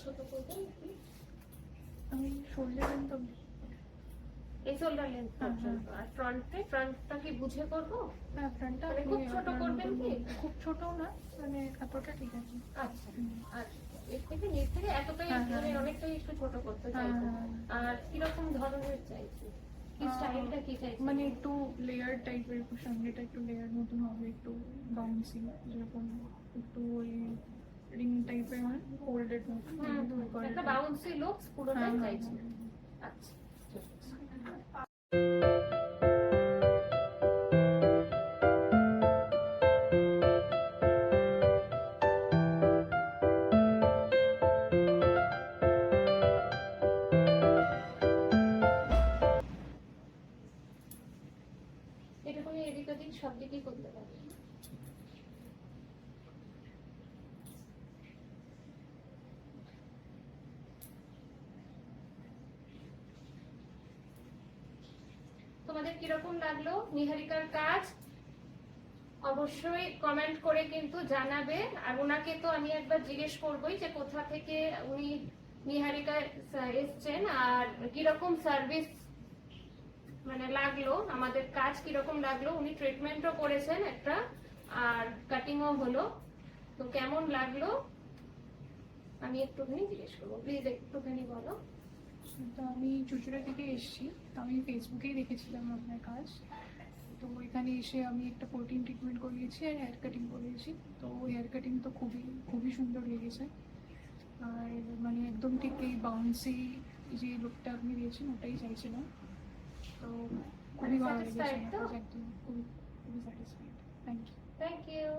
ছোট করবেন প্লিজ। আমি শোল্ডার লেন্থ, এই শোল্ডার লেন্থ পর্যন্ত। আর ফ্রন্টটা কি বুঝে করব? হ্যাঁ ফ্রন্টটা মানে খুব ছোট করবেন কি? খুব ছোট না, মানে এতটা ঠিক আছে। আচ্ছা, আর এর থেকে নিচ থেকে এতটাই মানে অনেকটাই একটু ছোট করতে চাইছি। আর কিরকম ধরনের চাইছি, কি স্টাইলটা কি চাইছি? মানে একটু লেয়ার টাইপের, সামনেটা একটু লেয়ার মতন হবে, একটু বাউন্সি, যেরকম একটু ওই রিং টাইপের হয়, ফোল্ডেড মতন একটা বাউন্সি লুক পুরোটাই চাইছি। আচ্ছা, এটা কোনো এদিক ওদিক সব দিকেই করতে পারি। তোমাদের কিরকম লাগলো নিহারিকার কাজ অবশ্যই কমেন্ট করে কিন্তু জানাবে। আর ওনাকে তো আমি একবার জিজ্ঞেস করবোই যে কোথা থেকে উনি নিহারিকা এসছেন আর কিরকম সার্ভিস মানে লাগলো, আমাদের কাজ কিরকম লাগলো। উনি ট্রিটমেন্টও করেছেন একটা, আর কাটিংও হলো, তো কেমন লাগলো আমি একটুখানি জিজ্ঞেস করবো। প্লিজ একটুখানি বলো। তো আমি চুচুড়া থেকে এসেছি, তো আমি ফেসবুকেই দেখেছিলাম আপনার কাজ। তো এখানে এসে আমি একটা প্রোটিন ট্রিটমেন্ট করিয়েছি আর হেয়ার কাটিং করিয়েছি। তো হেয়ার কাটিং তো খুবই সুন্দর লেগেছে। আর মানে একদম ঠিক এই বাউন্সি যে লুকটা আপনি দিয়েছেন ওটাই চাইছিলাম। তো খুবই ভালো লেগেছে, একদম খুবই satisfied. Thank you. Thank you.